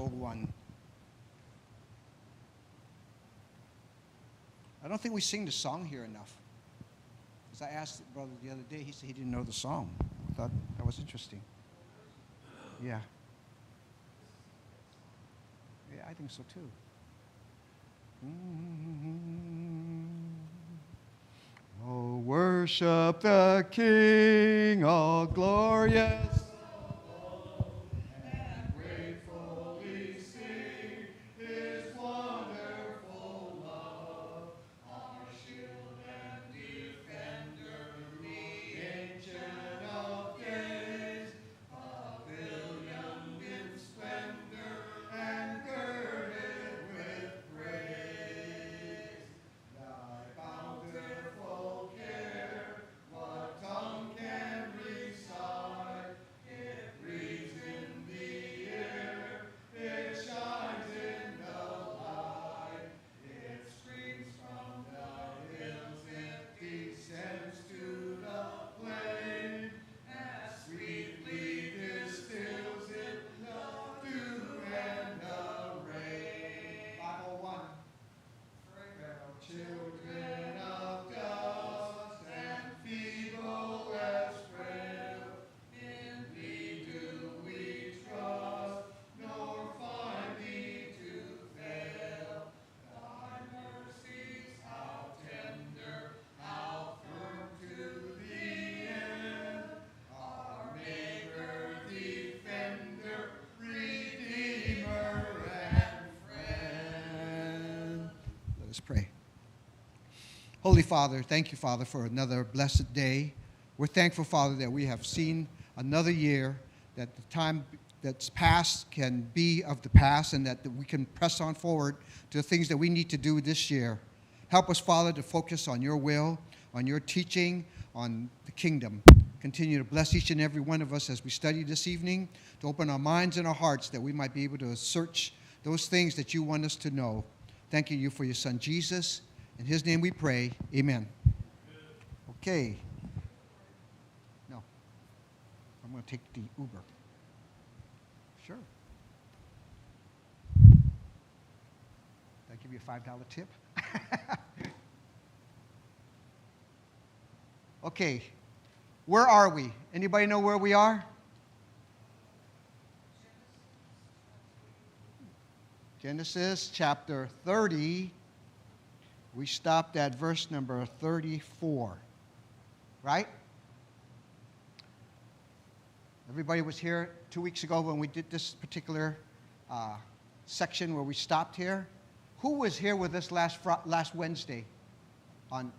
501. I don't think we sing the song here enough. Because I asked the brother the other day, he said he didn't know the song. I thought that was interesting. Yeah. Yeah, I think so too. Oh, worship the King, all glorious. Let's pray. Holy Father, thank you, Father, for another blessed day. We're thankful, Father, that we have seen another year, that the time that's past can be of the past, and that we can press on forward to the things that we need to do this year. Help us, Father, to focus on your will, on your teaching, on the kingdom. Continue to bless each and every one of us as we study this evening, to open our minds and our hearts that we might be able to search those things that you want us to know. Thanking you for your son, Jesus. In his name we pray. Amen. Okay. No. I'm going to take the Uber. Sure. Did I give you a $5 tip? Okay. Where are we? Anybody know where we are? Genesis chapter 30, we stopped at verse number 34, right? Everybody was here 2 weeks ago when we did this particular section where we stopped here. Who was here with us last Wednesday on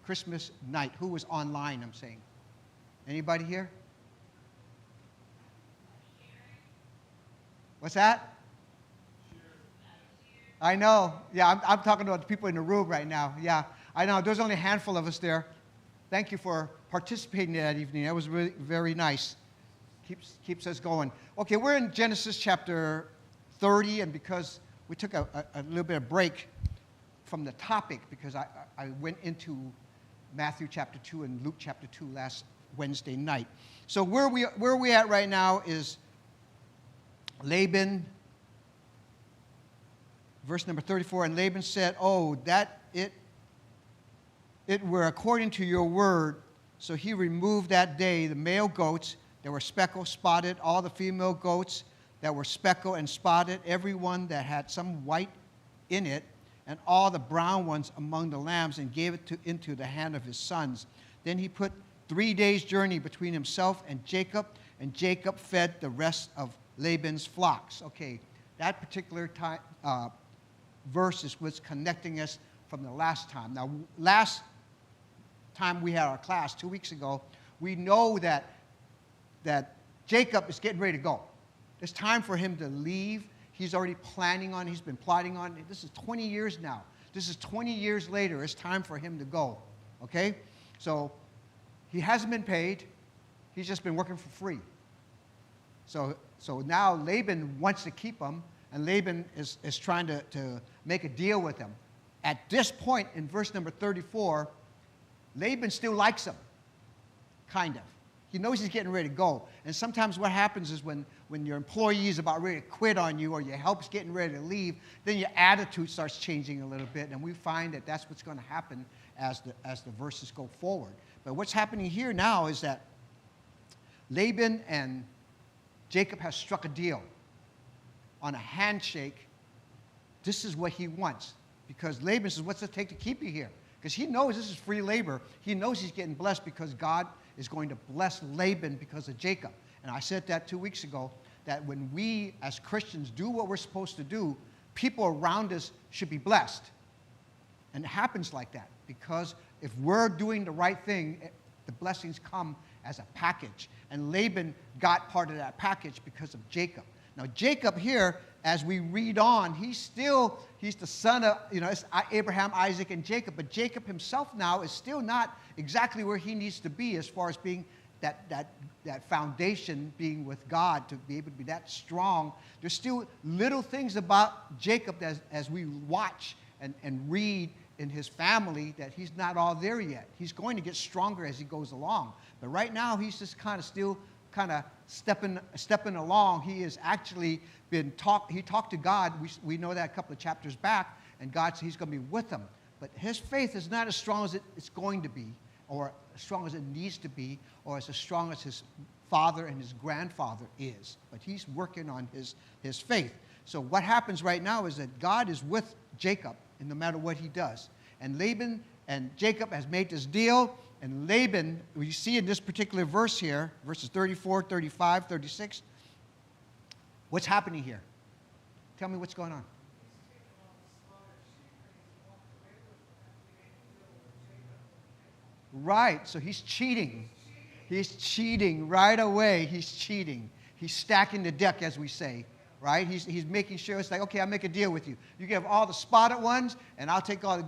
Christmas night? Who was online, I'm saying? Anybody here? What's that? I know. Yeah, I'm talking about the people in the room right now. Yeah, I know. There's only a handful of us there. Thank you for participating that evening. That was really very nice. Keeps us going. Okay, we're in Genesis chapter 30, and because we took a little bit of break from the topic, because I went into Matthew chapter 2 and Luke chapter 2 last Wednesday night. So where we at right now is Laban. Verse number 34, and Laban said, "Oh, that it were according to your word." So he removed that day the male goats that were speckled, spotted, all the female goats that were speckled and spotted, every one that had some white in it, and all the brown ones among the lambs, and gave it into the hand of his sons. Then he put 3 days' journey between himself and Jacob Jacob fed the rest of Laban's flocks. Okay, that particular time. Verse is what's connecting us from the last time. Now, last time we had our class 2 weeks ago, we know that Jacob is getting ready to go. It's time for him to leave. He's already he's been plotting on. This is 20 years now. This is 20 years later. It's time for him to go. Okay? So he hasn't been paid. He's just been working for free. So now Laban wants to keep him. And Laban is trying to make a deal with him. At this point, in verse number 34, Laban still likes him, kind of. He knows he's getting ready to go. And sometimes what happens is when your employee is about ready to quit on you or your help's getting ready to leave, then your attitude starts changing a little bit. And we find that that's what's going to happen as the verses go forward. But what's happening here now is that Laban and Jacob have struck a deal on a handshake. This is what he wants. Because Laban says, what's it take to keep you here? Because he knows this is free labor. He knows he's getting blessed because God is going to bless Laban because of Jacob. And I said that 2 weeks ago, that when we as Christians do what we're supposed to do, people around us should be blessed. And it happens like that because if we're doing the right thing, the blessings come as a package. And Laban got part of that package because of Jacob. Now, Jacob here, as we read on, he's the son of, it's Abraham, Isaac, and Jacob. But Jacob himself now is still not exactly where he needs to be as far as being that foundation, being with God, to be able to be that strong. There's still little things about Jacob as we watch and read in his family that he's not all there yet. He's going to get stronger as he goes along. But right now, he's just still stepping along. He has actually he talked to God. We know that a couple of chapters back, and God said he's going to be with him. But his faith is not as strong as it's going to be, or as strong as it needs to be, or as strong as his father and his grandfather is. But he's working on his faith. So what happens right now is that God is with Jacob, and no matter what he does. And Laban and Jacob has made this deal. And Laban, we see in this particular verse here, verses 34, 35, 36, what's happening here? Tell me what's going on. Right, so he's cheating. He's cheating right away. He's cheating. He's stacking the deck, as we say. Right? He's making sure it's like, okay, I'll make a deal with you. You give all the spotted ones, and I'll take all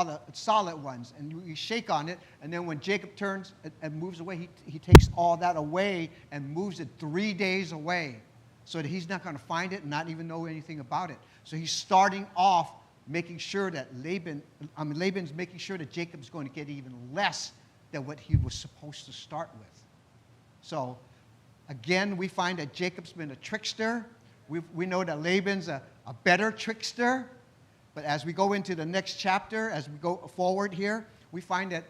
the solid ones. And you shake on it, and then when Jacob turns and moves away, he takes all that away and moves it 3 days away so that he's not going to find it and not even know anything about it. So he's starting off making sure that Laban's making sure that Jacob's going to get even less than what he was supposed to start with. So, again, we find that Jacob's been a trickster. We know that Laban's a better trickster, but as we go into the next chapter, as we go forward here, we find that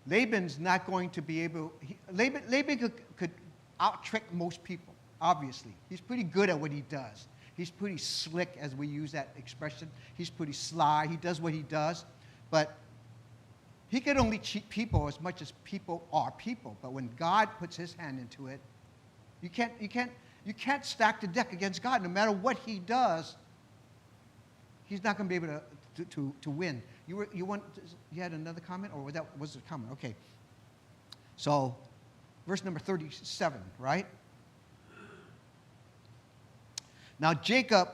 Laban's not going to be able. Laban could out-trick most people, obviously. He's pretty good at what he does. He's pretty slick, as we use that expression. He's pretty sly. He does what he does, but he could only cheat people as much as people are people. But when God puts his hand into it, you can't stack the deck against God. No matter what he does, he's not going to be able to win. You had another comment, or was it a comment? Okay. So, verse number 37, right? Now Jacob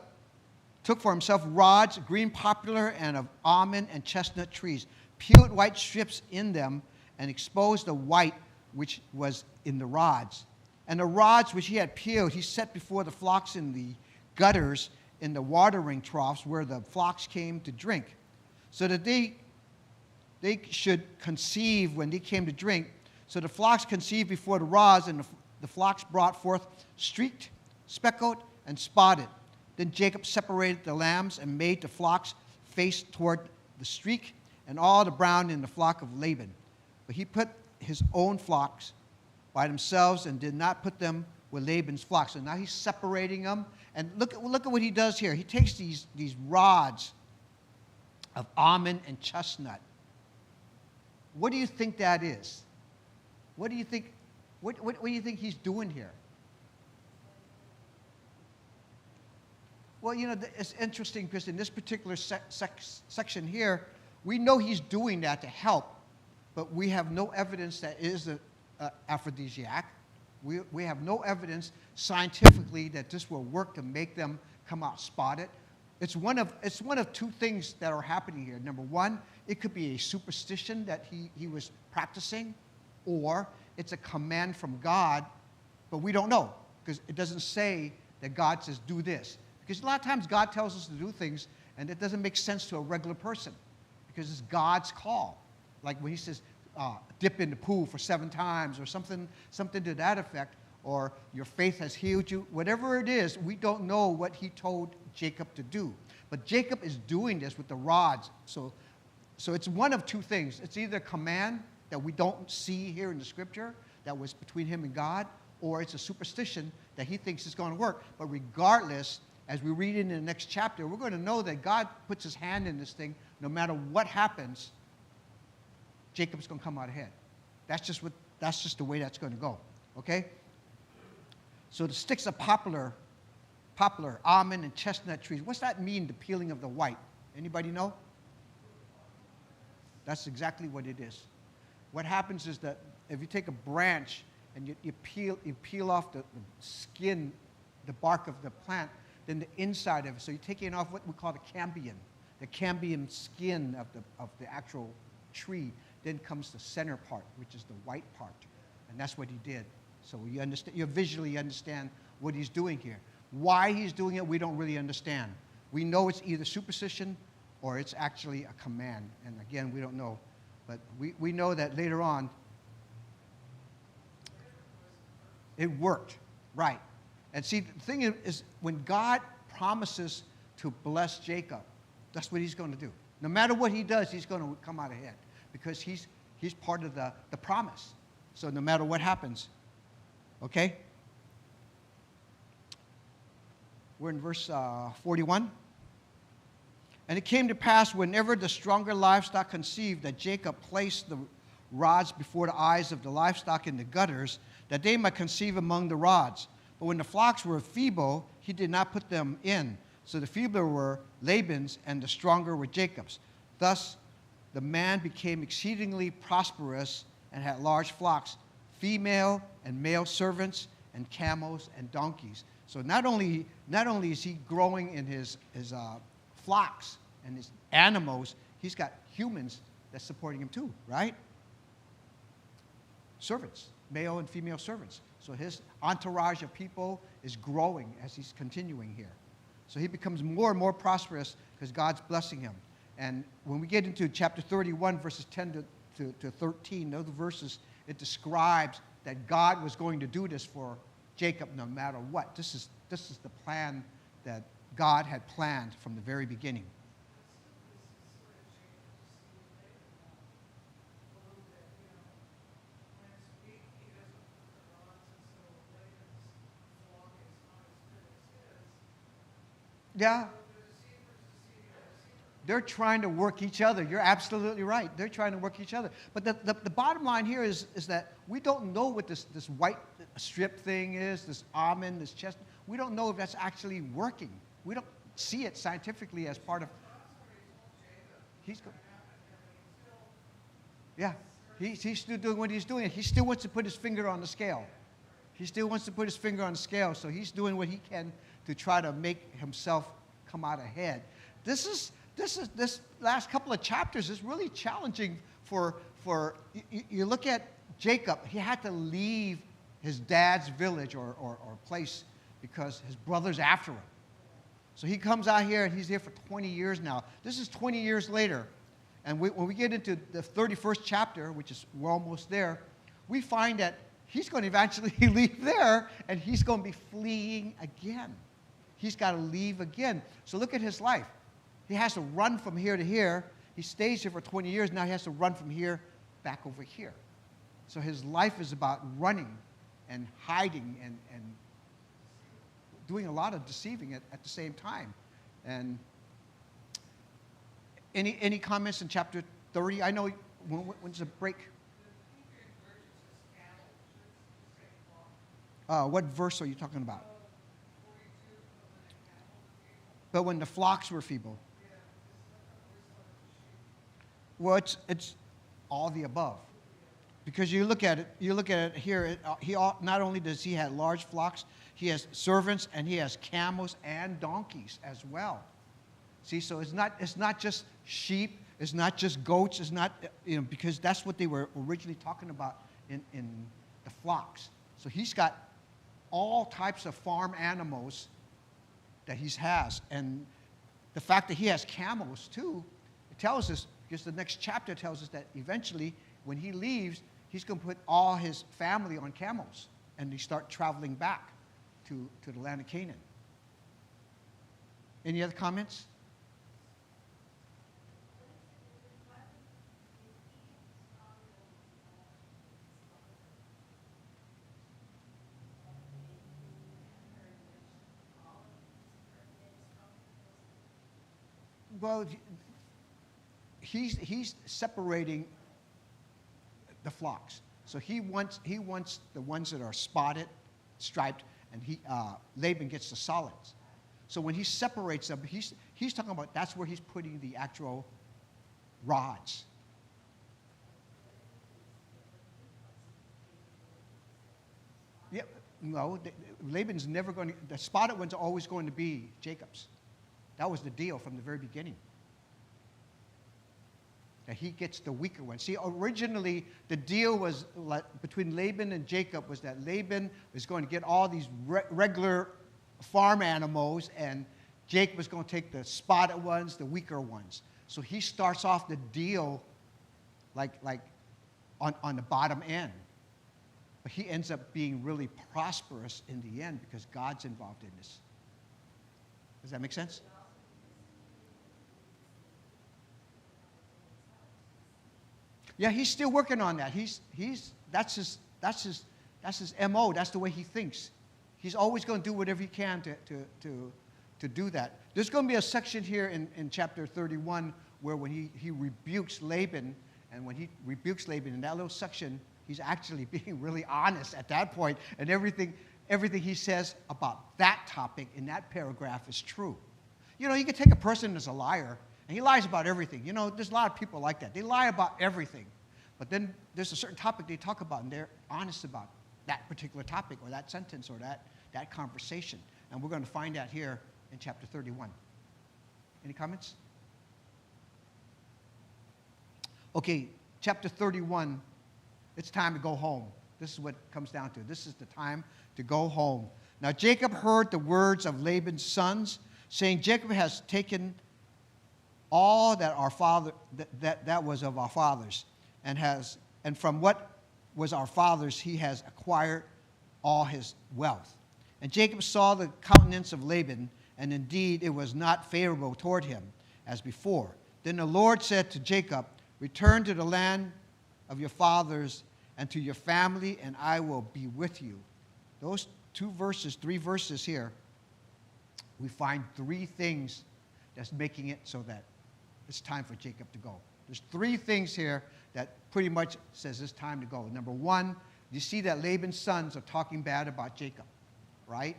took for himself rods, green poplar, and of almond and chestnut trees, peeled white strips in them, and exposed the white which was in the rods. And the rods which he had peeled, he set before the flocks in the gutters in the watering troughs where the flocks came to drink, so that they should conceive when they came to drink. So the flocks conceived before the rods, and the flocks brought forth streaked, speckled, and spotted. Then Jacob separated the lambs and made the flocks face toward the streak, and all the brown in the flock of Laban. But he put his own flocks by themselves and did not put them with Laban's flocks. So now he's separating them. And look at what he does here. He takes these rods of almond and chestnut. What do you think that is? What do you think? What do you think he's doing here? Well, it's interesting because in this particular section here, we know he's doing that to help, but we have no evidence that it is an aphrodisiac. We have no evidence scientifically that this will work to make them come out spotted. It's one of two things that are happening here. Number one, it could be a superstition that he was practicing, or it's a command from God, but we don't know because it doesn't say that God says do this. Because a lot of times God tells us to do things, and it doesn't make sense to a regular person because it's God's call. Like when he says, dip in the pool for 7 times or something to that effect, or your faith has healed you. Whatever it is, we don't know what he told Jacob to do. But Jacob is doing this with the rods. So it's one of two things. It's either a command that we don't see here in the scripture that was between him and God, or it's a superstition that he thinks is going to work. But regardless, as we read in the next chapter, we're going to know that God puts his hand in this thing. No matter what happens, Jacob's going to come out ahead. That's just the way that's going to go. Okay? So the sticks of poplar, almond, and chestnut trees. What's that mean, the peeling of the white? Anybody know? That's exactly what it is. What happens is that if you take a branch and you peel off the skin, the bark of the plant, then the inside of it, so you're taking off what we call the cambium skin of the actual tree, then comes the center part, which is the white part. And that's what he did. So you visually understand what he's doing here. Why he's doing it, we don't really understand. We know it's either superstition or it's actually a command. And again, we don't know. But we know that later on, it worked. Right. And see, the thing is, when God promises to bless Jacob, that's what he's going to do. No matter what he does, he's going to come out ahead because he's part of the promise. So no matter what happens, okay? We're in verse 41. And it came to pass whenever the stronger livestock conceived that Jacob placed the rods before the eyes of the livestock in the gutters, that they might conceive among the rods. But when the flocks were feeble, he did not put them in. So the feebler were Laban's, and the stronger were Jacob's. Thus the man became exceedingly prosperous and had large flocks, female and male servants, and camels and donkeys. So not only is he growing in his flocks and his animals, he's got humans that's supporting him too, right? Servants, male and female servants. So his entourage of people is growing as he's continuing here. So he becomes more and more prosperous because God's blessing him. And when we get into chapter 31, verses 10 to 13, those verses, it describes that God was going to do this for Jacob no matter what. This is the plan that God had planned from the very beginning. Yeah. They're trying to work each other. You're absolutely right. They're trying to work each other. But the bottom line here is that we don't know what this white strip thing is, this almond, this chestnut. We don't know if that's actually working. We don't see it scientifically as part of... He's still doing what he's doing. He still wants to put his finger on the scale. He still wants to put his finger on the scale, so he's doing what he can to try to make himself come out ahead. This last couple of chapters is really challenging for you look at Jacob. He had to leave his dad's village or place because his brother's after him. So he comes out here, and he's here for 20 years now. This is 20 years later. And when we get into the 31st chapter, which is we're almost there, we find that he's going to eventually leave there, and he's going to be fleeing again. He's got to leave again. So look at his life. He has to run from here to here. He stays here for 20 years. Now he has to run from here back over here. So his life is about running and hiding and doing a lot of deceiving at the same time. And any comments in chapter 30? I know when's the break? What verse are you talking about? But when the flocks were feeble. Well, it's all the above. Because you look at it here, not only does he have large flocks, he has servants and he has camels and donkeys as well. See, so it's not just sheep, it's not just goats, it's not, because that's what they were originally talking about in the flocks. So he's got all types of farm animals that he has. And the fact that he has camels too, it tells us, because the next chapter tells us that eventually when he leaves, he's going to put all his family on camels, and they start traveling back to the land of Canaan. Any other comments? Well, he's separating the flocks. So he wants the ones that are spotted, striped, and Laban gets the solids. So when he separates them, he's talking about that's where he's putting the actual rods. Yeah, no, Laban's never going to. The spotted ones are always going to be Jacob's. That was the deal from the very beginning. That he gets the weaker one. See, originally the deal was between Laban and Jacob was that Laban was going to get all these regular farm animals, and Jacob was going to take the spotted ones, the weaker ones. So he starts off the deal like on the bottom end. But he ends up being really prosperous in the end because God's involved in this. Does that make sense? Yeah, he's still working on that. That's his MO. That's the way he thinks. He's always going to do whatever he can to do that. There's going to be a section here in chapter 31 where when he rebukes Laban, and when he rebukes Laban in that little section, he's actually being really honest at that point, and everything he says about that topic in that paragraph is true. You know, you can take a person that's a liar, and he lies about everything. You know, there's a lot of people like that. They lie about everything. But then there's a certain topic they talk about, and they're honest about that particular topic or that sentence or that conversation. And we're going to find that here in chapter 31. Any comments? Okay, chapter 31, it's time to go home. This is what it comes down to. This is the time to go home. Now Jacob heard the words of Laban's sons, saying, Jacob has taken all that our father that was of our fathers, and from what was our fathers he has acquired all his wealth. And Jacob saw the countenance of Laban, and indeed it was not favorable toward him as before. Then the Lord said to Jacob, return to the land of your fathers and to your family, and I will be with you. Those three verses here, we find three things that's making it so that it's time for Jacob to go. There's three things here that pretty much says it's time to go. Number one, you see that Laban's sons are talking bad about Jacob, right?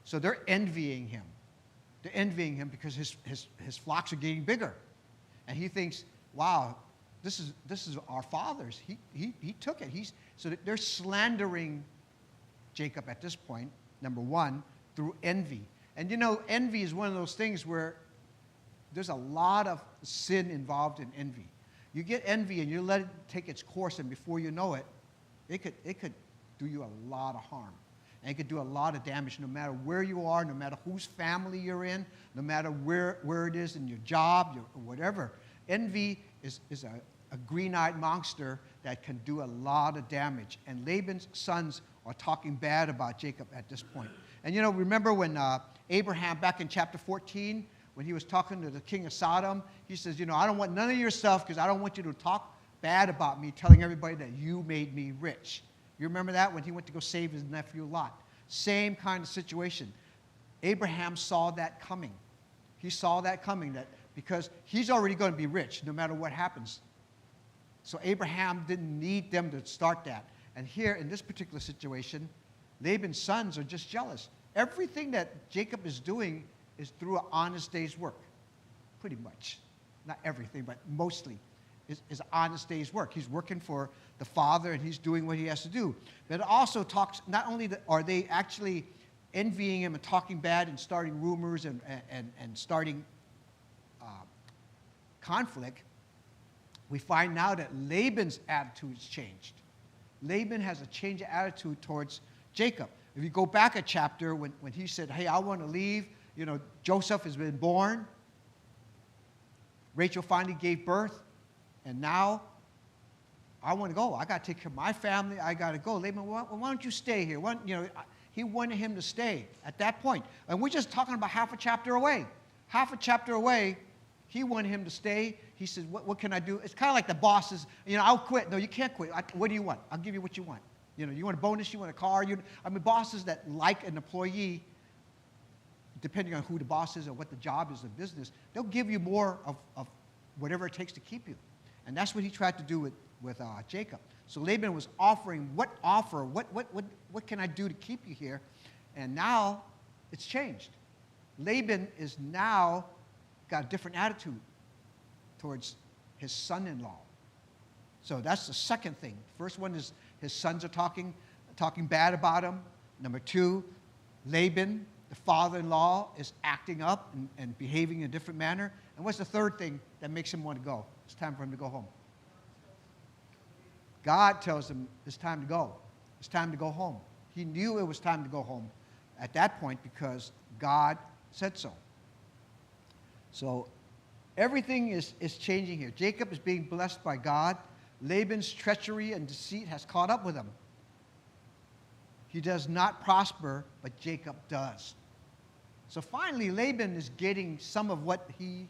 So they're envying him. They're envying him because his flocks are getting bigger. And he thinks, wow, this is our father's. He took it. So they're slandering Jacob at this point, number one, through envy. And you know, envy is one of those things where there's a lot of sin involved in envy. You get envy and you let it take its course, and before you know it, it could do you a lot of harm. And it could do a lot of damage no matter where you are, no matter whose family you're in, no matter where it is in your job, whatever. Envy is a green-eyed monster that can do a lot of damage. And Laban's sons are talking bad about Jacob at this point. And you know, remember when Abraham, back in chapter 14, when he was talking to the king of Sodom, he says, you know, I don't want none of your stuff because I don't want you to talk bad about me, telling everybody that you made me rich. You remember that when he went to go save his nephew Lot? Same kind of situation. Abraham saw that coming. He saw that coming, that because he's already going to be rich no matter what happens. So Abraham didn't need them to start that. And here in this particular situation, Laban's sons are just jealous. Everything that Jacob is doing is through an honest day's work, pretty much. Not everything, but mostly is an honest day's work. He's working for the father, and he's doing what he has to do. But it also talks, not only are they actually envying him and talking bad and starting rumors and starting conflict, we find now that Laban's attitude has changed. Laban has a change of attitude towards Jacob. If you go back a chapter, when he said, hey, I want to leave, you know, Joseph has been born, Rachel finally gave birth, and now I want to go. I got to take care of my family. I got to go. Laban, why don't you stay here? He wanted him to stay at that point. And we're just talking about half a chapter away. Half a chapter away, he wanted him to stay. He said, what can I do? It's kind of like the bosses, I'll quit. No, you can't quit. What do you want? I'll give you what you want. You want a bonus, you want a car. Bosses that like an employee, depending on who the boss is or what the job is of business, they'll give you more of whatever it takes to keep you. And that's what he tried to do with Jacob. So Laban was offering, what can I do to keep you here? And now it's changed. Laban is now got a different attitude towards his son-in-law. So that's the second thing. First one is his sons are talking bad about him. Number two, Laban, the father-in-law, is acting up and behaving in a different manner. And what's the third thing that makes him want to go? It's time for him to go home. God tells him it's time to go. It's time to go home. He knew it was time to go home at that point because God said so. So everything is changing here. Jacob is being blessed by God. Laban's treachery and deceit has caught up with him. He does not prosper, but Jacob does. So finally, Laban is getting some of what he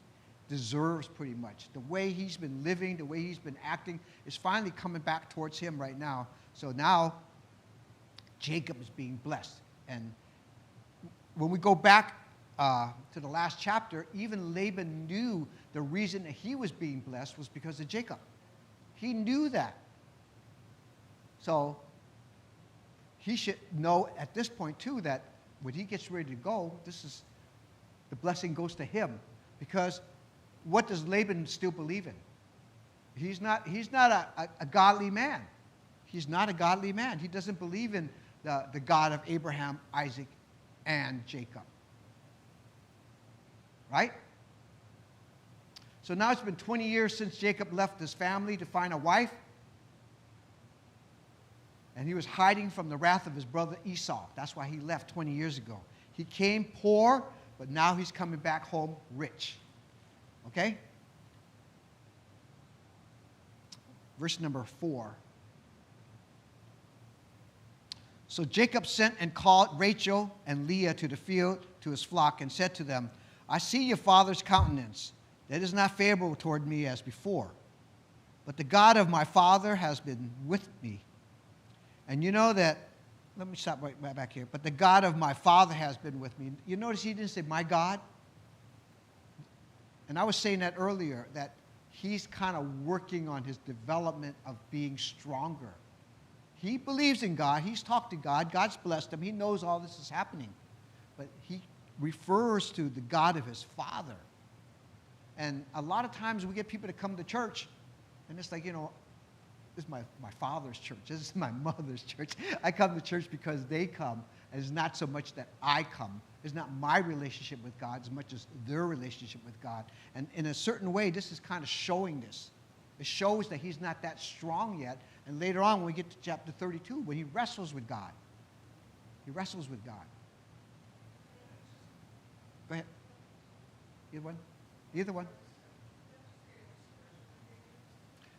deserves pretty much. The way he's been living, the way he's been acting is finally coming back towards him right now. So now Jacob is being blessed. And when we go back to the last chapter, even Laban knew the reason that he was being blessed was because of Jacob. He knew that. So he should know at this point too that when he gets ready to go, the blessing goes to him. Because what does Laban still believe in? He's not a godly man. He's not a godly man. He doesn't believe in the God of Abraham, Isaac, and Jacob. Right? So now it's been 20 years since Jacob left his family to find a wife. And he was hiding from the wrath of his brother Esau. That's why he left 20 years ago. He came poor, but now he's coming back home rich. Okay? Verse number 4. So Jacob sent and called Rachel and Leah to the field to his flock and said to them, I see your father's countenance. That is not favorable toward me as before. But the God of my father has been with me. And you know that, let me stop right back here. But the God of my father has been with me. You notice he didn't say, my God? And I was saying that earlier, that he's kind of working on his development of being stronger. He believes in God. He's talked to God. God's blessed him. He knows all this is happening. But he refers to the God of his father. And a lot of times we get people to come to church, and it's like, this is my father's church. This is my mother's church. I come to church because they come. And it's not so much that I come. It's not my relationship with God as much as their relationship with God. And in a certain way, this is kind of showing this. It shows that he's not that strong yet. And later on, when we get to chapter 32, when he wrestles with God. He wrestles with God. Go ahead. Either one? Either one.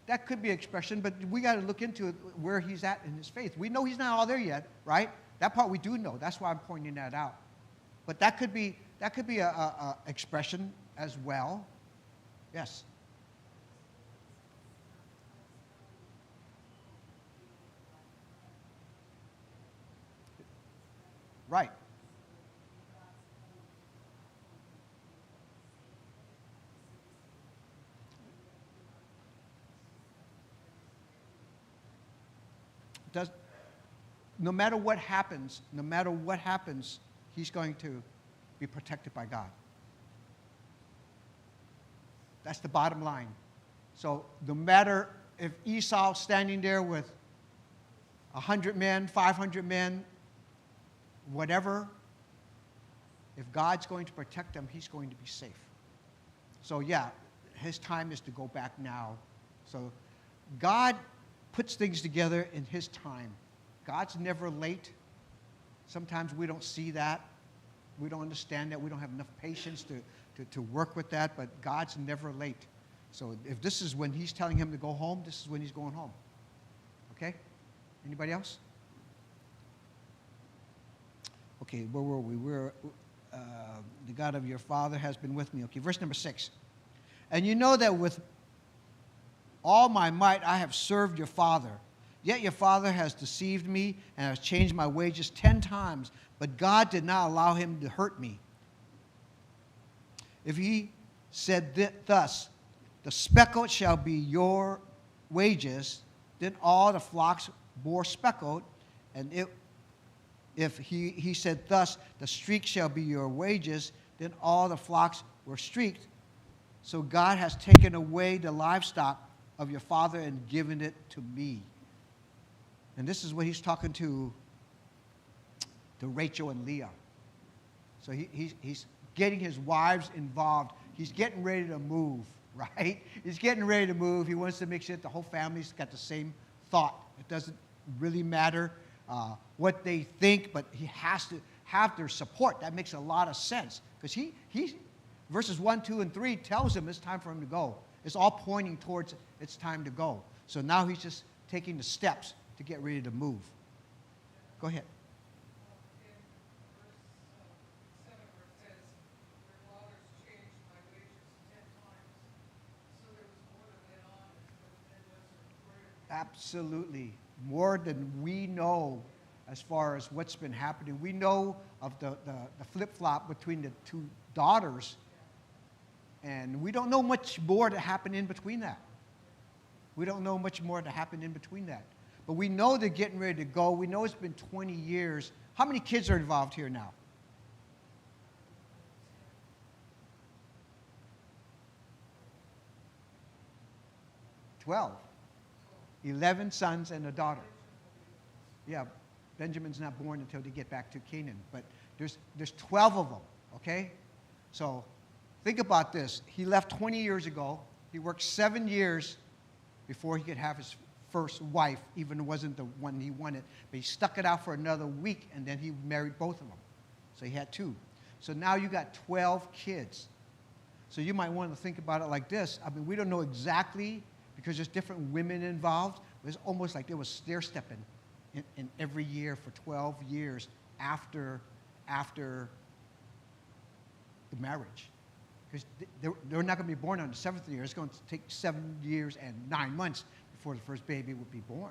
That could be expression, but we got to look into it, where he's at in his faith. We know he's not all there yet, right? That part we do know. That's why I'm pointing that out. But that could be a expression as well. Yes. Right. No matter what happens, he's going to be protected by God. That's the bottom line. So no matter if Esau's standing there with 100 men, 500 men, whatever, if God's going to protect him, he's going to be safe. So yeah, his time is to go back now. So God puts things together in his time. God's never late. Sometimes we don't see that. We don't understand that. We don't have enough patience to work with that, but God's never late. So if this is when he's telling him to go home, this is when he's going home. Okay? Anybody else? Okay, where were we? The God of your father has been with me. Okay, verse number 6. And you know that with all my might I have served your father. Yet your father has deceived me and has changed my wages 10 times. But God did not allow him to hurt me. If he said thus, the speckled shall be your wages, then all the flocks bore speckled. And if he said thus, the streak shall be your wages, then all the flocks were streaked. So God has taken away the livestock of your father and given it to me. And this is what he's talking to Rachel and Leah. So he's getting his wives involved. He's getting ready to move, right? He's getting ready to move. He wants to make sure that the whole family's got the same thought. It doesn't really matter what they think, but he has to have their support. That makes a lot of sense. Because he verses 1, 2, and 3 tells him it's time for him to go. It's all pointing towards it's time to go. So now he's just taking the steps to get ready to move. Go ahead. Absolutely. More than we know as far as what's been happening. We know of the flip-flop between the two daughters, and we don't know much more to happen in between that. We don't know much more to happen in between that. But we know they're getting ready to go. We know it's been 20 years. How many kids are involved here now? 12. 11 sons and a daughter. Yeah, Benjamin's not born until they get back to Canaan. But there's 12 of them, okay? So think about this. He left 20 years ago. He worked 7 years before he could have his first wife, even it wasn't the one he wanted. But he stuck it out for another week, and then he married both of them. So he had 2. So now you got 12 kids. So you might want to think about it like this. I mean, we don't know exactly because there's different women involved. It's almost like they were stair-stepping in every year for 12 years after the marriage. Because they're not going to be born on the 7th year. It's going to take 7 years and 9 months before the first baby would be born,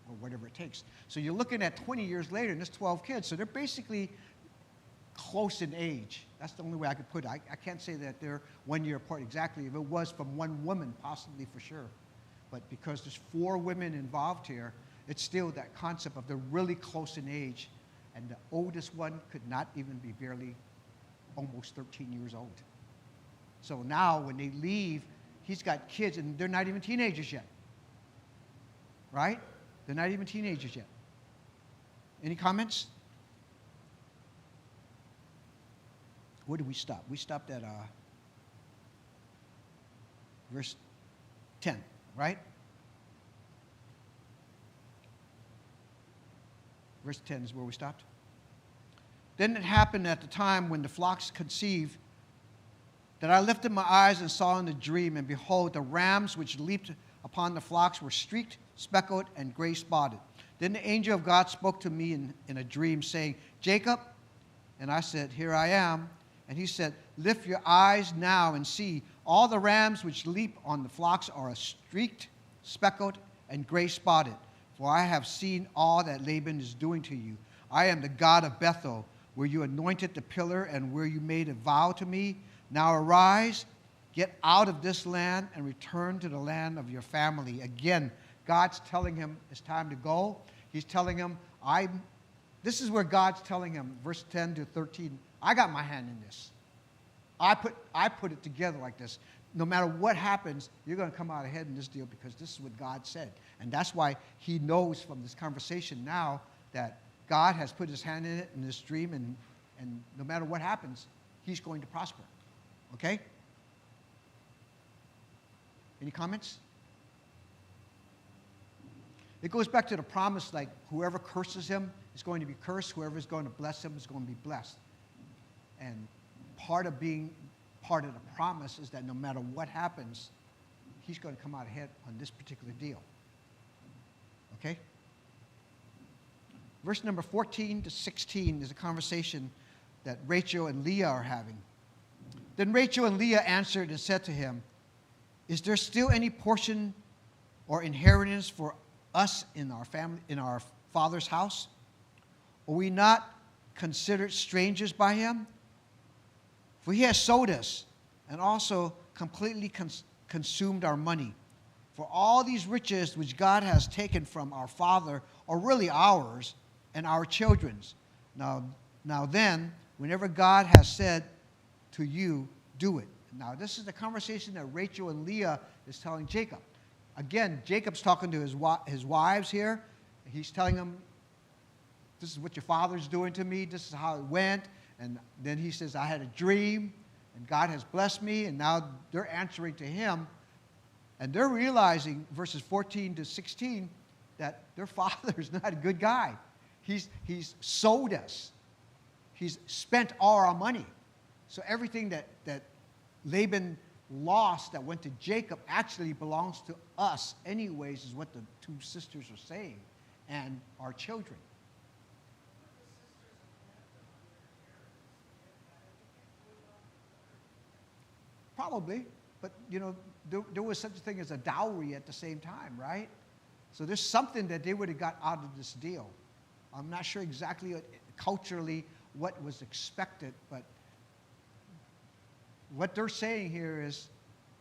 or whatever it takes. So you're looking at 20 years later, and there's 12 kids. So they're basically close in age. That's the only way I could put it. I can't say that they're 1 year apart exactly. If it was from one woman, possibly for sure. But because there's 4 women involved here, it's still that concept of they're really close in age. And the oldest one could not even be barely almost 13 years old. So now when they leave, he's got kids, and they're not even teenagers yet. Right? They're not even teenagers yet. Any comments? Where did we stop? We stopped at verse 10, right? Verse 10 is where we stopped. Then it happened at the time when the flocks conceived that I lifted my eyes and saw in the dream, and behold, the rams which leaped upon the flocks were streaked, speckled, and gray spotted. Then the angel of God spoke to me in a dream, saying, Jacob. And I said, Here I am. And he said, Lift your eyes now and see. All the rams which leap on the flocks are streaked, speckled, and gray spotted. For I have seen all that Laban is doing to you. I am the God of Bethel, where you anointed the pillar and where you made a vow to me. Now arise, get out of this land, and return to the land of your family. Again, God's telling him it's time to go. He's telling him, this is where God's telling him, verse 10 to 13, I got my hand in this. I put it together like this. No matter what happens, you're going to come out ahead in this deal because this is what God said. And that's why he knows from this conversation now that God has put his hand in it in this dream, and no matter what happens, he's going to prosper. Okay? Any comments? It goes back to the promise, like whoever curses him is going to be cursed. Whoever is going to bless him is going to be blessed. And part of being part of the promise is that no matter what happens, he's going to come out ahead on this particular deal. Okay? Verse number 14 to 16 is a conversation that Rachel and Leah are having. Then Rachel and Leah answered and said to him, "Is there still any portion or inheritance for us in our family, in our father's house? Are we not considered strangers by him? For he has sold us and also completely consumed our money. For all these riches which God has taken from our father are really ours and our children's. Now then, whenever God has said to you, do it." Now, this is the conversation that Rachel and Leah is telling Jacob. Again, Jacob's talking to his wives here. He's telling them, this is what your father's doing to me. This is how it went. And then he says, I had a dream, and God has blessed me. And now they're answering to him. And they're realizing, verses 14 to 16, that their father is not a good guy. He's sold us. He's spent all our money. So everything that Laban lost that went to Jacob actually belongs to us anyways, is what the two sisters are saying, and our children. Probably, but there was such a thing as a dowry at the same time, right? So there's something that they would have got out of this deal. I'm not sure exactly culturally what was expected, but what they're saying here is,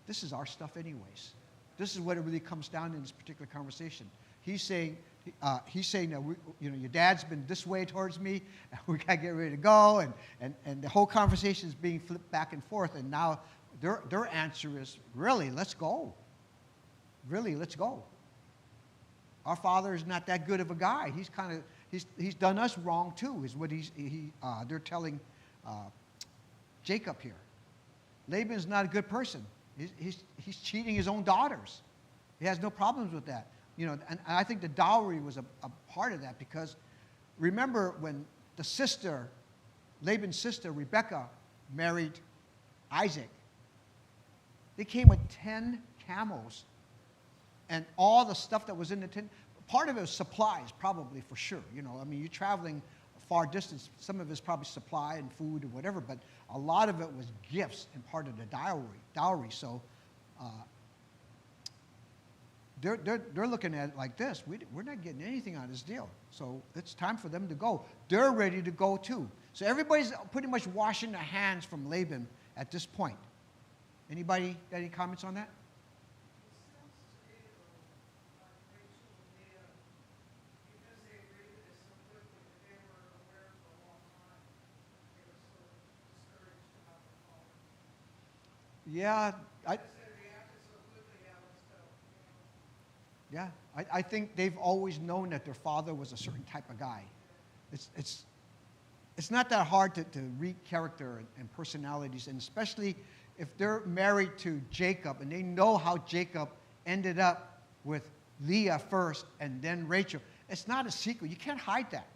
this is our stuff anyways. This is what it really comes down in this particular conversation. He's saying that your dad's been this way towards me, and we gotta get ready to go, and the whole conversation is being flipped back and forth, and now their answer is, really, let's go. Really, let's go. Our father is not that good of a guy. He's done us wrong too, is what they're telling Jacob here. Laban is not a good person. He's cheating his own daughters. He has no problems with that. And I think the dowry was a part of that, because remember when Laban's sister, Rebekah, married Isaac, they came with 10 camels and all the stuff that was in the tent. Part of it was supplies, probably, for sure. You're traveling a far distance. Some of it's probably supply and food or whatever, but a lot of it was gifts and part of the dowry. So they're looking at it like this. We're not getting anything out of this deal. So it's time for them to go. They're ready to go too. So everybody's pretty much washing their hands from Laban at this point. Anybody got any comments on that? Yeah, I think they've always known that their father was a certain type of guy. It's not that hard to read character and personalities, and especially if they're married to Jacob and they know how Jacob ended up with Leah first and then Rachel. It's not a secret. You can't hide that.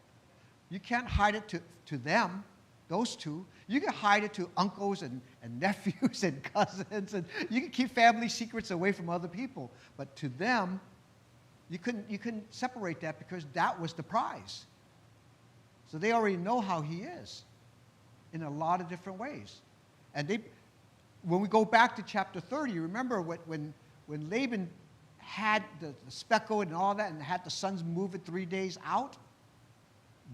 You can't hide it to them, those two. You can hide it to uncles and nephews and cousins, and you can keep family secrets away from other people. But to them, you couldn't separate that, because that was the prize. So they already know how he is in a lot of different ways. And when we go back to chapter 30, remember when Laban had the speckle and all that and had the sons move it 3 days out?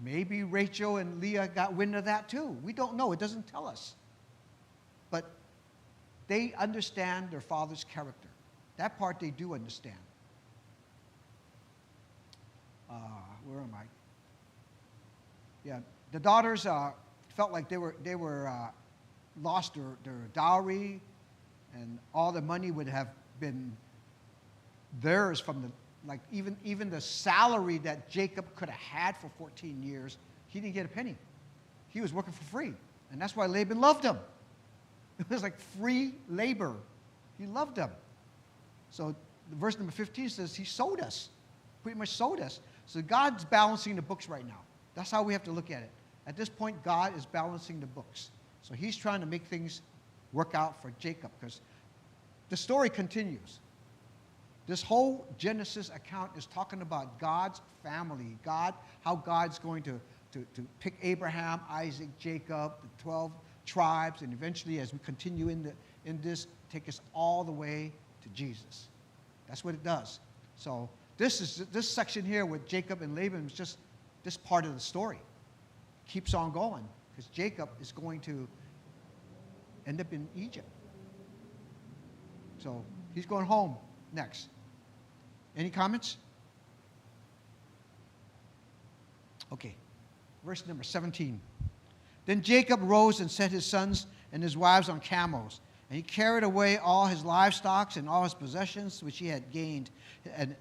Maybe Rachel and Leah got wind of that too. We don't know. It doesn't tell us. But they understand their father's character. That part they do understand. Where am I? Yeah, the daughters felt like they were lost their dowry, and all the money would have been theirs from even the salary that Jacob could have had for 14 years. He didn't get a penny. He was working for free, and that's why Laban loved him. It was like free labor. He loved them. So verse number 15 says he sold us, pretty much sold us. So God's balancing the books right now. That's how we have to look at it. At this point, God is balancing the books. So he's trying to make things work out for Jacob, because the story continues. this whole Genesis account is talking about God's family, how God's going to pick Abraham, Isaac, Jacob, the 12 tribes, and eventually, as we continue in this, take us all the way to Jesus. That's what it does. So this section here with Jacob and Laban is just this part of the story. Keeps on going because Jacob is going to end up in Egypt. So he's going home next. Any comments? Okay. Verse number 17. Then Jacob rose and set his sons and his wives on camels, and he carried away all his livestock and all his possessions which he had gained, and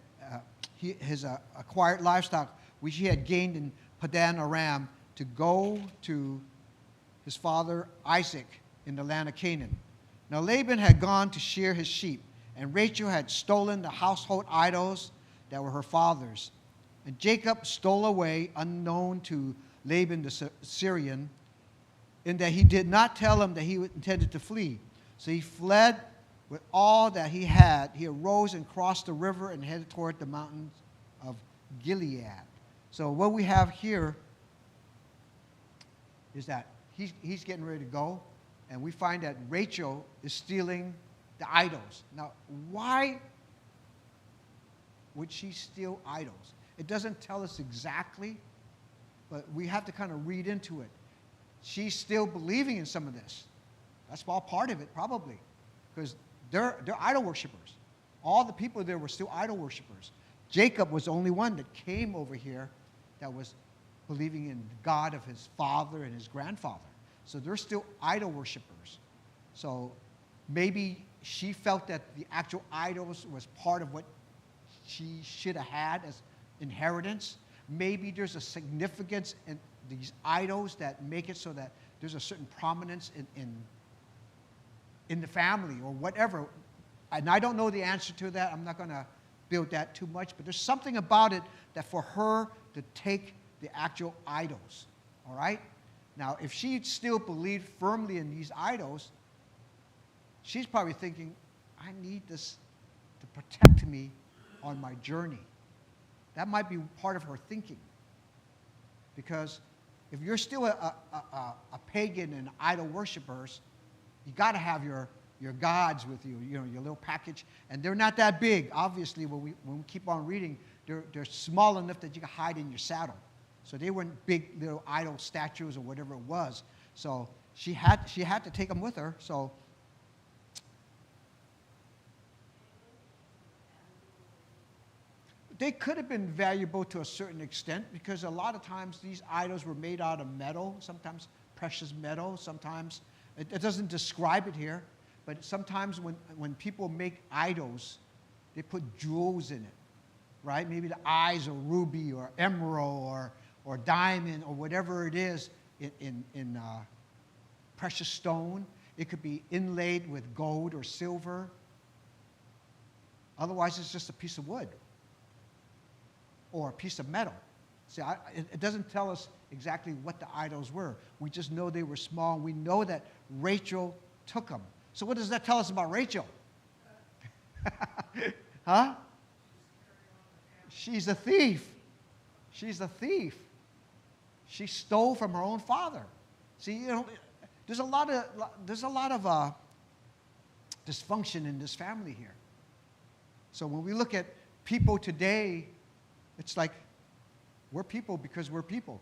his acquired livestock which he had gained in Padan Aram, to go to his father Isaac in the land of Canaan. Now Laban had gone to shear his sheep, and Rachel had stolen the household idols that were her father's. And Jacob stole away unknown to Laban the Syrian, in that he did not tell him that he intended to flee. So he fled with all that he had. He arose and crossed the river and headed toward the mountains of Gilead. So what we have here is that he's getting ready to go, and we find that Rachel is stealing the idols. Now, why would she steal idols? It doesn't tell us exactly, but we have to kind of read into it. She's still believing in some of this. That's all part of it, probably, because they're idol worshipers. All the people there were still idol worshipers. Jacob was the only one that came over here that was believing in the God of his father and his grandfather. So they're still idol worshipers. So maybe she felt that the actual idols was part of what she should have had as inheritance. Maybe there's a significance in these idols that make it so that there's a certain prominence in the family or whatever. And I don't know the answer to that. I'm not going to build that too much. But there's something about it that for her to take the actual idols, all right? Now, if she still believed firmly in these idols, she's probably thinking, I need this to protect me on my journey. That might be part of her thinking. Because if you're still a pagan and idol worshipers, you got to have your gods with you, your little package. And they're not that big. Obviously, when we keep on reading, they're small enough that you can hide in your saddle. So they weren't big little idol statues or whatever it was. So she had to take them with her. So they could have been valuable to a certain extent, because a lot of times these idols were made out of metal, sometimes precious metal, sometimes, it doesn't describe it here, but sometimes when people make idols, they put jewels in it, right? Maybe the eyes are ruby or emerald or diamond or whatever it is in precious stone. It could be inlaid with gold or silver. Otherwise, it's just a piece of wood or a piece of metal. See, it doesn't tell us exactly what the idols were. We just know they were small. We know that Rachel took them. So what does that tell us about Rachel? Huh? She's a thief. She's a thief. She stole from her own father. See, there's a lot of dysfunction in this family here. So when we look at people today, it's like we're people because we're people.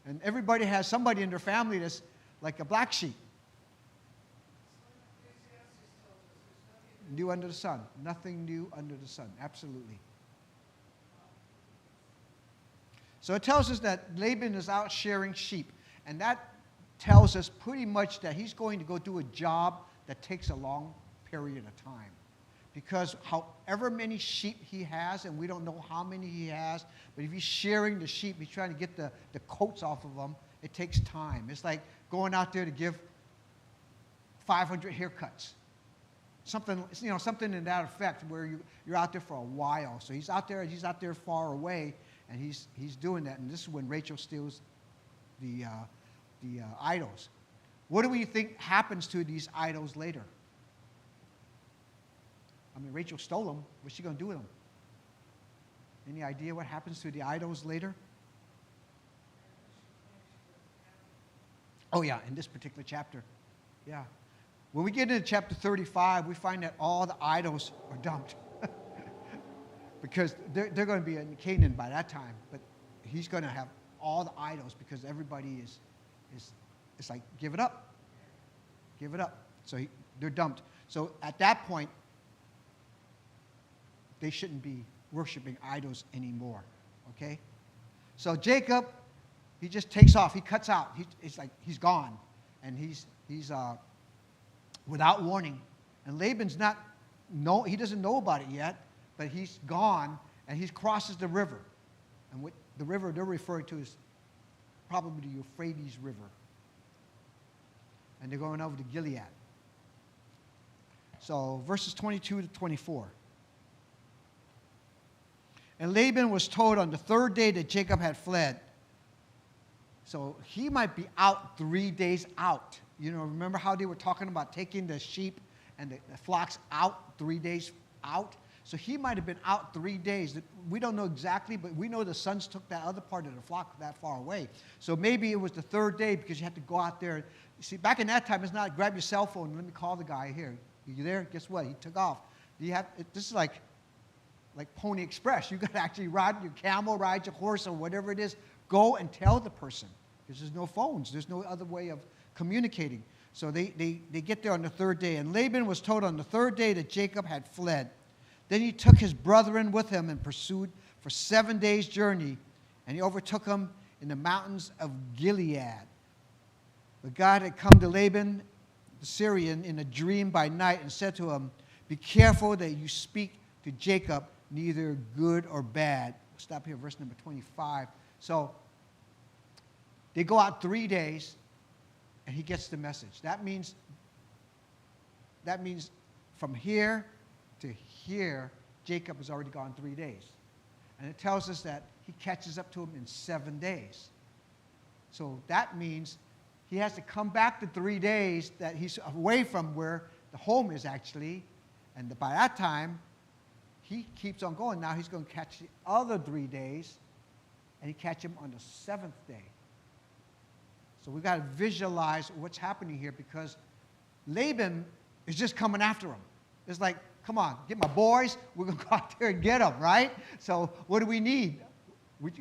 And everybody has somebody in their family that's like a black sheep. New under the sun. Nothing new under the sun. Absolutely. So it tells us that Laban is out shearing sheep. And that tells us pretty much that he's going to go do a job that takes a long period of time. Because however many sheep he has, and we don't know how many he has, but if he's shearing the sheep, he's trying to get the coats off of them, it takes time. It's like going out there to give 500 haircuts. Something in that effect, where you're out there for a while. So he's out there far away, and he's doing that. And this is when Rachel steals the idols. What do we think happens to these idols later? I mean, Rachel stole them. What's she going to do with them? Any idea what happens to the idols later? Oh, yeah, in this particular chapter. Yeah. When we get into chapter 35, we find that all the idols are dumped. Because they're going to be in Canaan by that time. But he's going to have all the idols because everybody is it's like, give it up. Give it up. So they're dumped. So at that point, they shouldn't be worshiping idols anymore. Okay? So Jacob, he just takes off. He cuts out. It's like he's gone. And he's without warning. And Laban's he doesn't know about it yet, but he's gone, and he crosses the river. And what the river they're referring to is probably the Euphrates River. And they're going over to Gilead. So verses 22 to 24. And Laban was told on the third day that Jacob had fled. So he might be out 3 days out. You know, remember how they were talking about taking the sheep and the flocks out 3 days out? So he might have been out 3 days. We don't know exactly, but we know the sons took that other part of the flock that far away. So maybe it was the third day because you had to go out there. You see, back in that time, it's not grab your cell phone and let me call the guy here. You there? Guess what? He took off. This is like Pony Express. You got to actually ride your camel, ride your horse, or whatever it is. Go and tell the person because there's no phones. There's no other way of communicating. So they get there on the third day. And Laban was told on the third day that Jacob had fled. Then he took his brethren with him and pursued for 7 days' journey. And he overtook them in the mountains of Gilead. But God had come to Laban, the Syrian, in a dream by night and said to him, be careful that you speak to Jacob neither good or bad. We'll stop here, verse number 25. So they go out 3 days, and he gets the message. That means from here to here, Jacob has already gone 3 days. And it tells us that he catches up to him in 7 days. So that means he has to come back to 3 days that he's away from where the home is actually. And by that time, he keeps on going. Now he's going to catch the other 3 days, and he catch him on the 7th day. So we've got to visualize what's happening here because Laban is just coming after him. It's like, come on, get my boys. We're going to go out there and get them, right? So what do we need? We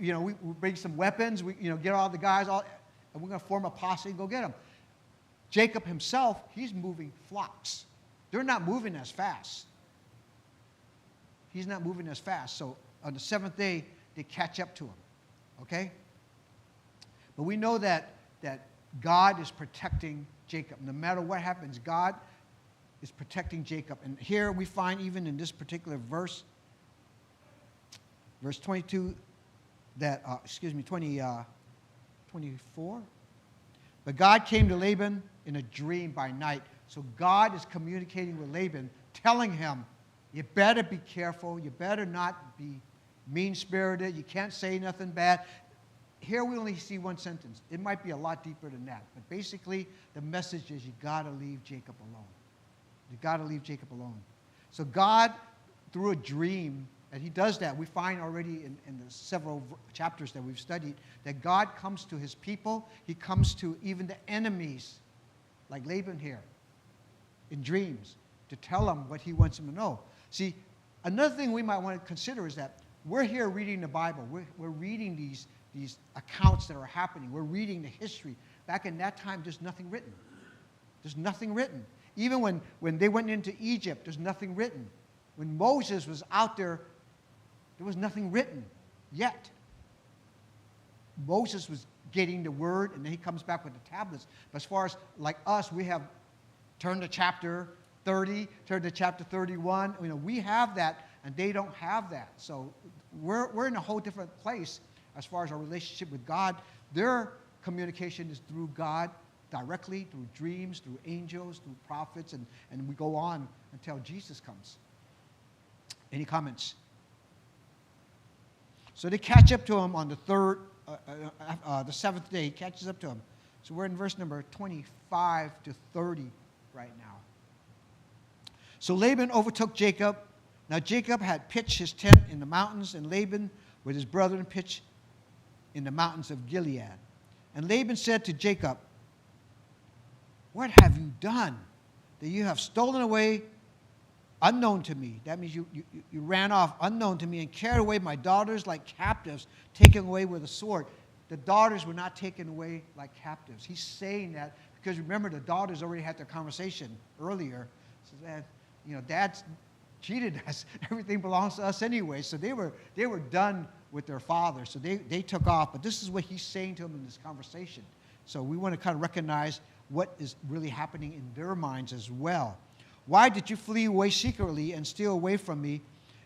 bring some weapons. We get all the guys, and we're going to form a posse and go get them. Jacob himself, he's moving flocks. They're not moving as fast. He's not moving as fast. So on the 7th day, they catch up to him. Okay? But we know that God is protecting Jacob. No matter what happens, God is protecting Jacob. And here we find, even in this particular verse 22, that, 24. But God came to Laban in a dream by night. So God is communicating with Laban, telling him, you better be careful. You better not be mean-spirited. You can't say nothing bad. Here we only see one sentence. It might be a lot deeper than that. But basically, the message is you got to leave Jacob alone. You got to leave Jacob alone. So God, through a dream, and he does that. We find already in the several chapters that we've studied that God comes to his people. He comes to even the enemies, like Laban here, in dreams, to tell them what he wants them to know. See, another thing we might want to consider is that we're here reading the Bible. We're reading these accounts that are happening. We're reading the history. Back in that time, there's nothing written. There's nothing written. Even when they went into Egypt, there's nothing written. When Moses was out there, there was nothing written yet. Moses was getting the word, and then he comes back with the tablets. But as far as like us, we have turned to chapter 30, turned to chapter 31. We have that, and they don't have that. So we're in a whole different place as far as our relationship with God. Their communication is through God directly, through dreams, through angels, through prophets, and we go on until Jesus comes. Any comments? So they catch up to him on the the 7th day. He catches up to him. So we're in verse number 25 to 30 right now. So Laban overtook Jacob. Now Jacob had pitched his tent in the mountains, and Laban with his brethren pitched in the mountains of Gilead. And Laban said to Jacob, what have you done that you have stolen away unknown to me? That means you ran off unknown to me and carried away my daughters like captives, taken away with a sword. The daughters were not taken away like captives. He's saying that because remember, the daughters already had their conversation earlier. So that, Dad's cheated us. Everything belongs to us anyway. So they were done with their father. So they took off. But this is what he's saying to them in this conversation. So we want to kind of recognize what is really happening in their minds as well. Why did you flee away secretly and steal away from me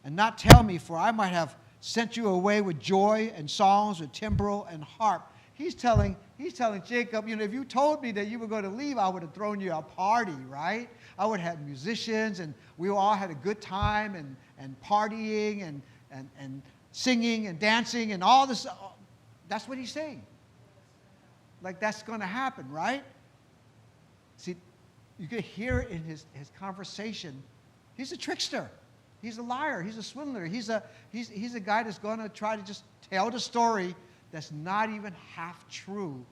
and not tell me, for I might have sent you away with joy and songs, with timbrel and harp? He's telling Jacob, if you told me that you were going to leave, I would have thrown you a party, right? I would have had musicians, and we all had a good time, and partying, and singing, and dancing, and all this. That's what he's saying. Like that's going to happen, right? See, you can hear it in his conversation. He's a trickster. He's a liar. He's a swindler. He's a guy that's going to try to just tell the story that's not even half true.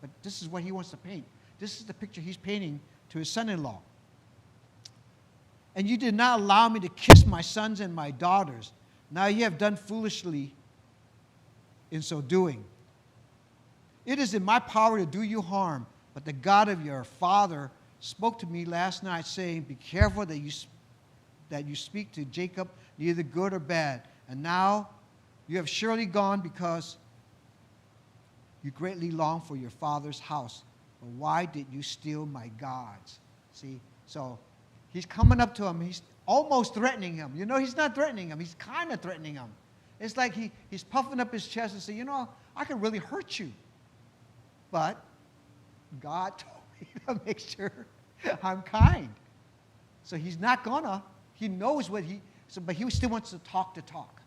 But this is what he wants to paint. This is the picture he's painting to his son-in-law. And you did not allow me to kiss my sons and my daughters. Now you have done foolishly in so doing. It is in my power to do you harm, but the God of your father spoke to me last night, saying, be careful that you speak to Jacob neither good or bad. And now you have surely gone because you greatly long for your father's house. But why did you steal my gods? See, so he's coming up to him. He's almost threatening him. He's not threatening him. He's kind of threatening him. It's like he's puffing up his chest and saying, I could really hurt you. But God told me to make sure I'm kind. So he's not gonna. He knows but he still wants to talk the talk.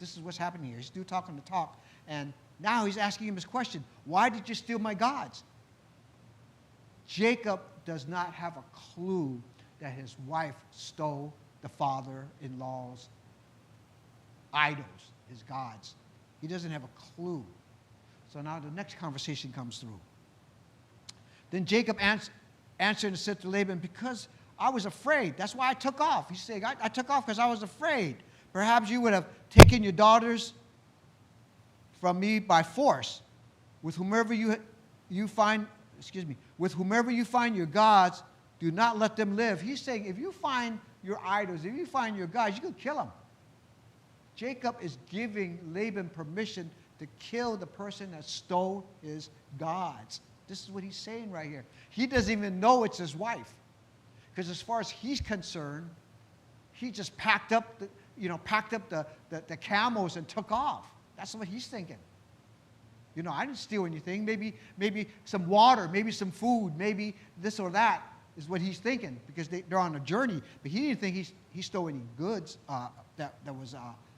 This is what's happening here. He's still talking the talk. And now he's asking him this question. Why did you steal my gods? Jacob does not have a clue that his wife stole the father-in-law's idols, his gods. He doesn't have a clue. So now the next conversation comes through. Then Jacob answered and said to Laban, because I was afraid. That's why I took off. He's saying, I took off because I was afraid. Perhaps you would have taken your daughters from me by force. With whomever you find your gods, do not let them live. He's saying, if you find your idols, if you find your gods, you can kill them. Jacob is giving Laban permission to kill the person that stole his gods. This is what he's saying right here. He doesn't even know it's his wife. Because as far as he's concerned, he just packed up the camels and took off. That's what he's thinking. I didn't steal anything. Maybe some water, maybe some food, maybe this or that is what he's thinking because they're on a journey. But he didn't think he stole any goods that was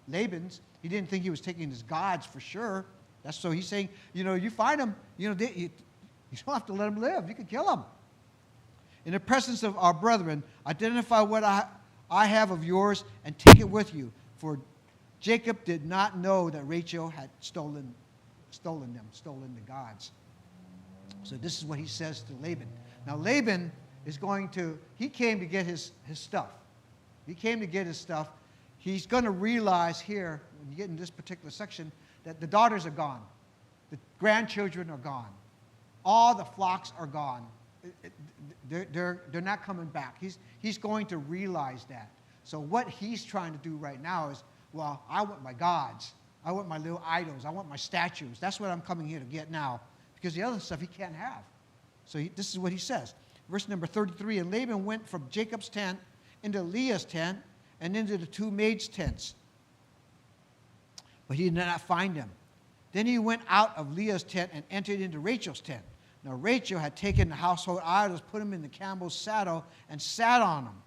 Laban's. He didn't think he was taking his gods for sure. So he's saying, you find them, you don't have to let them live. You can kill them. In the presence of our brethren, identify what I have of yours and take it with you. For Jacob did not know that Rachel had stolen the gods. So this is what he says to Laban. Now Laban he came to get his stuff. He came to get his stuff. He's going to realize here, when you get in this particular section, that the daughters are gone. The grandchildren are gone. All the flocks are gone. They're not coming back. He's going to realize that. So what he's trying to do right now is, well, I want my gods. I want my little idols. I want my statues. That's what I'm coming here to get now. Because the other stuff he can't have. So this is what he says. Verse number 33, and Laban went from Jacob's tent into Leah's tent and into the two maids' tents. But he did not find them. Then he went out of Leah's tent and entered into Rachel's tent. Now Rachel had taken the household idols, put them in the camel's saddle, and sat on them.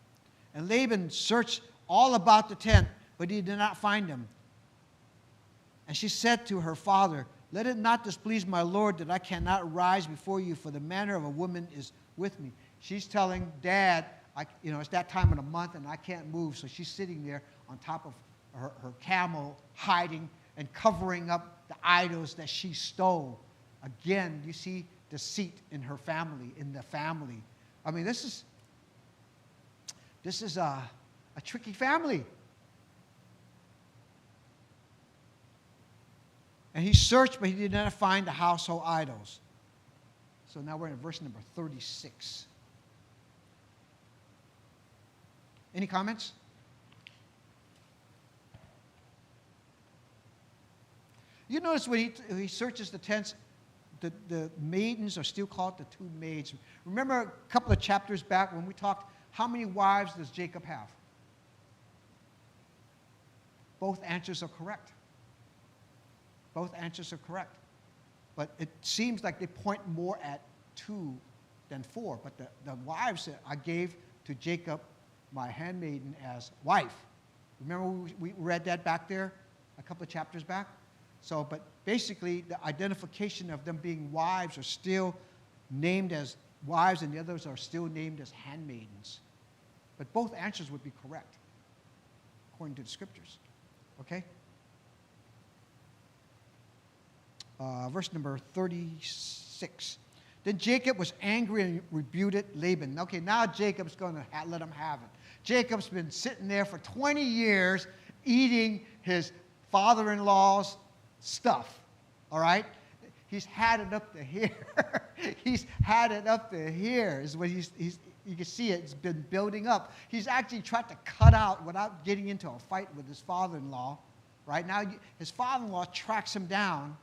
And Laban searched all about the tent, but he did not find them. And she said to her father, let it not displease my lord that I cannot rise before you, for the manner of a woman is with me. She's telling Dad, it's that time of the month and I can't move. So she's sitting there on top of her camel, hiding and covering up the idols that she stole. Again, you see deceit in her family, in the family. I mean, this is a tricky family. And he searched, but he did not find the household idols. So now we're in verse number 36. Any comments? You notice when he searches the tents, the maidens are still called the two maids. Remember a couple of chapters back when we talked, how many wives does Jacob have? Both answers are correct. Both answers are correct. But it seems like they point more at 2 than 4. But the wives that I gave to Jacob, my handmaiden, as wife. Remember we read that back there a couple of chapters back? So, but basically the identification of them being wives are still named as wives and the others are still named as handmaidens. But both answers would be correct according to the scriptures. Okay? Verse number 36. Then Jacob was angry and rebuked Laban. Okay, now Jacob's going to let him have it. Jacob's been sitting there for 20 years eating his father-in-law's stuff, all right? He's had it up to here. He's had it up to here is what you can see it's been building up. He's actually tried to cut out without getting into a fight with his father-in-law. Right now, his father-in-law tracks him down,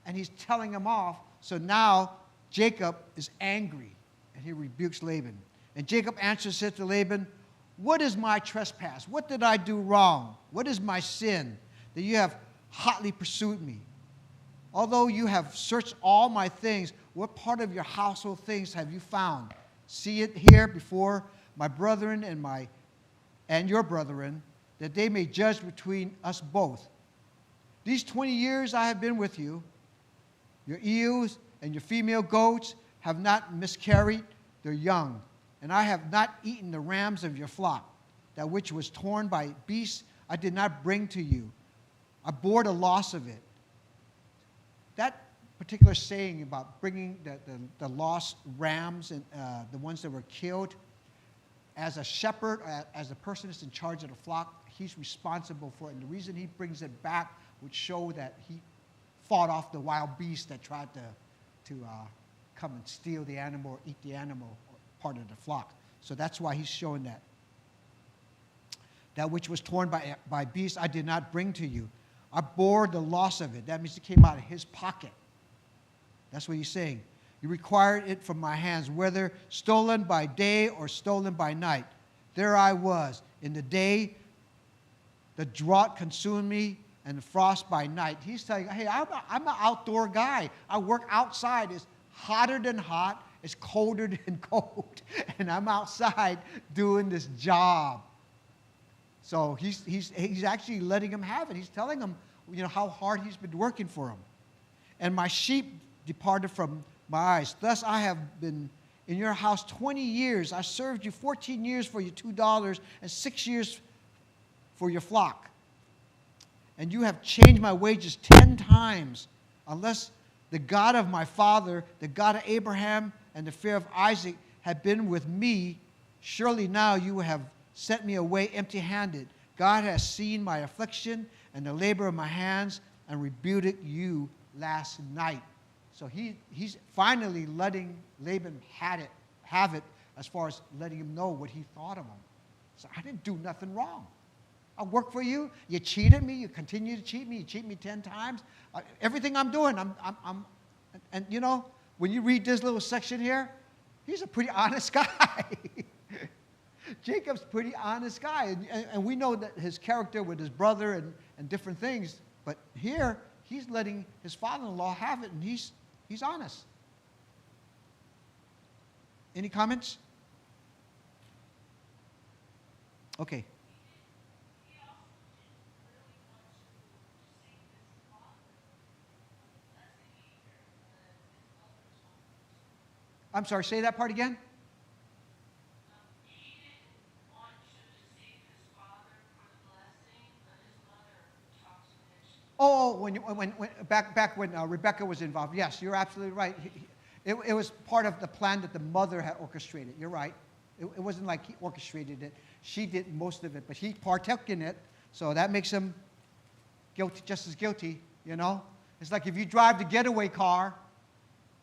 and he's telling him off. So now Jacob is angry, and he rebukes Laban. And Jacob answers, said to Laban, "What is my trespass? What did I do wrong? What is my sin that you have hotly pursued me? Although you have searched all my things, what part of your household things have you found? See it here before my brethren and your brethren, that they may judge between us both. These 20 years I have been with you. Your ewes and your female goats have not miscarried their young, and I have not eaten the rams of your flock. That which was torn by beasts I did not bring to you. I bore the loss of it." That particular saying about bringing the lost rams and the ones that were killed, as a shepherd, as a person that's in charge of the flock, he's responsible for it. And the reason he brings it back would show that he fought off the wild beast that tried to come and steal the animal or eat the animal, or part of the flock. So that's why he's showing that. That which was torn by beasts I did not bring to you. I bore the loss of it. That means it came out of his pocket. That's what he's saying. You required it from my hands, whether stolen by day or stolen by night. There I was. In the day, the drought consumed me, and the frost by night. He's telling, hey, I'm an outdoor guy. I work outside. It's hotter than hot. It's colder than cold. And I'm outside doing this job. So he's actually letting him have it. He's telling him, how hard he's been working for him. And my sheep departed from my eyes. Thus I have been in your house 20 years. I served you 14 years for your $2 and 6 years for your flock. And you have changed my wages 10 times, unless the God of my father, the God of Abraham and the fear of Isaac had been with me. Surely now you have sent me away empty-handed. God has seen my affliction and the labor of my hands and rebuked you last night. So he's finally letting Laban have it as far as letting him know what he thought of him. So I didn't do nothing wrong. I work for you. You cheated me. You continue to cheat me. You cheat me 10 times. Everything I'm doing, and when you read this little section here, he's a pretty honest guy. Jacob's a pretty honest guy. And we know that his character with his brother and different things. But here, he's letting his father-in-law have it, and he's honest. Any comments? Okay. I'm sorry, say that part again. back when Rebecca was involved, yes, you're absolutely right. It was part of the plan that the mother had orchestrated. You're right. It wasn't like he orchestrated it. She did most of it, but he partook in it, so that makes him guilty, just as guilty, you know? It's like if you drive the getaway car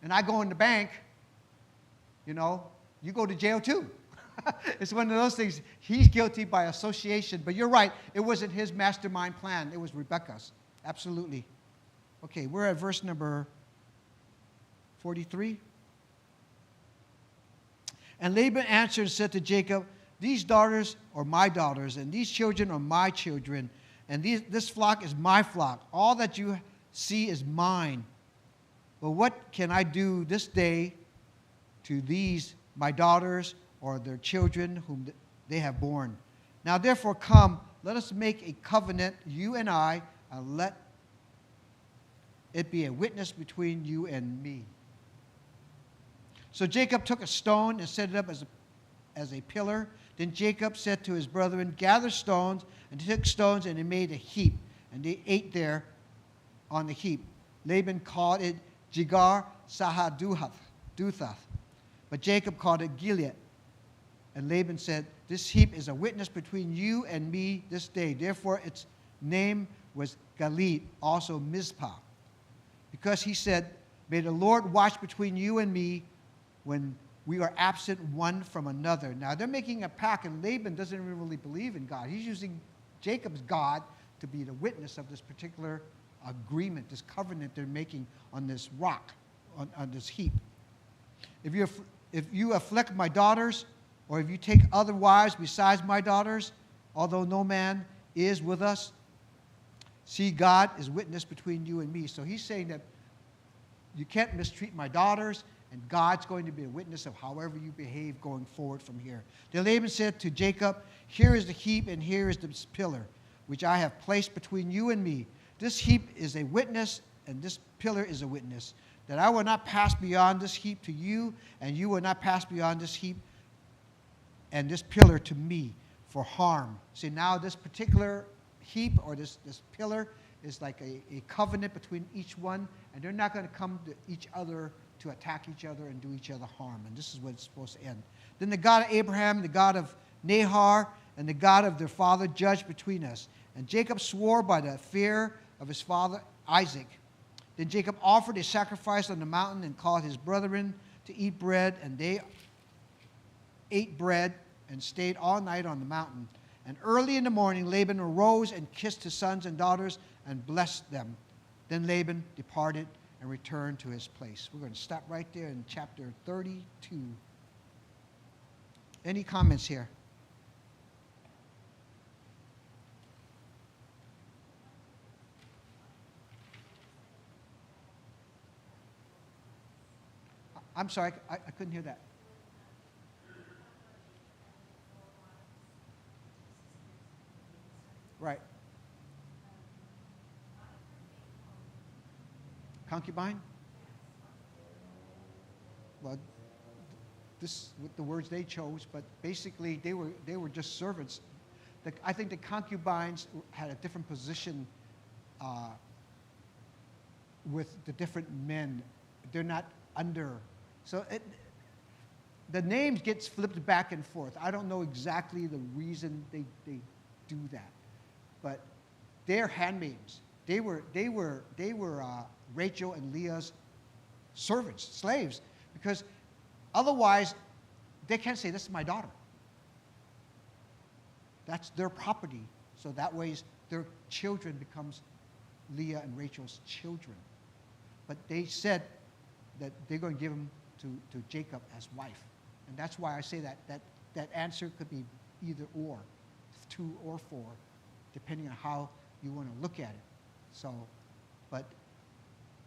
and I go in the bank, you know, you go to jail too. It's one of those things. He's guilty by association, but you're right. It wasn't his mastermind plan. It was Rebekah's. Absolutely. Okay, we're at verse number 43. And Laban answered and said to Jacob, these daughters are my daughters, and these children are my children, and this flock is my flock. All that you see is mine. But what can I do this day to these my daughters or their children whom they have borne? Now therefore come, let us make a covenant, you and I, and let it be a witness between you and me. So Jacob took a stone and set it up as a pillar. Then Jacob said to his brethren, gather stones, and he took stones and he made a heap, and they ate there on the heap. Laban called it Jegar Sahaduthath, but Jacob called it Gilead. And Laban said, this heap is a witness between you and me this day. Therefore its name was Gilead, also Mizpah. Because he said, may the Lord watch between you and me when we are absent one from another. Now they're making a pact, and Laban doesn't even really believe in God. He's using Jacob's God to be the witness of this particular agreement, this covenant they're making on this rock, on this heap. If you afflict my daughters, or if you take other wives besides my daughters, although no man is with us, see, God is witness between you and me. So he's saying that you can't mistreat my daughters, and God's going to be a witness of however you behave going forward from here. Then Laban said to Jacob, here is the heap and here is the pillar, which I have placed between you and me. This heap is a witness, and this pillar is a witness, that I will not pass beyond this heap to you, and you will not pass beyond this heap and this pillar to me for harm. See, now this particular heap or this pillar is like a covenant between each one, and they're not going to come to each other to attack each other and do each other harm. And this is what it's supposed to end. Then the God of Abraham, the God of Nahor, and the God of their father judged between us. And Jacob swore by the fear of his father Isaac. Then Jacob offered a sacrifice on the mountain and called his brethren to eat bread. And they ate bread and stayed all night on the mountain. And early in the morning Laban arose and kissed his sons and daughters and blessed them. Then Laban departed and returned to his place. We're going to stop right there in chapter 32. Any comments here? I'm sorry, I couldn't hear that. Right. Concubine? Well, this with the words they chose, but basically they were just servants. I think the concubines had a different position with the different men. They're not under. So the names gets flipped back and forth. I don't know exactly the reason they do that, but they're handmaids. They were Rachel and Leah's servants, slaves, because otherwise they can't say, this is my daughter. That's their property. So that way their children becomes Leah and Rachel's children. But they said that they're going to give them to Jacob as wife. And that's why I say that answer could be either or, 2 or 4, depending on how you want to look at it. So, but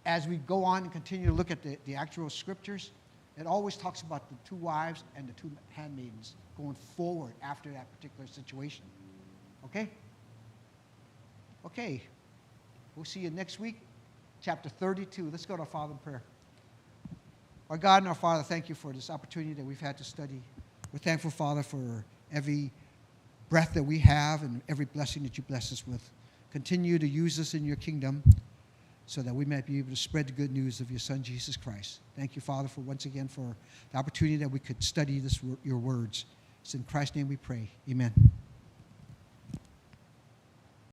as we go on and continue to look at the actual scriptures, it always talks about the 2 wives and the 2 handmaidens going forward after that particular situation. Okay? Okay. We'll see you next week, chapter 32. Let's go to our Father in prayer. Our God and our Father, thank you for this opportunity that we've had to study. We're thankful, Father, for every breath that we have and every blessing that you bless us with. Continue to use us in your kingdom. so that we might be able to spread the good news of your Son, Jesus Christ. Thank you, Father, for once again for the opportunity that we could study your words. It's in Christ's name we pray. Amen.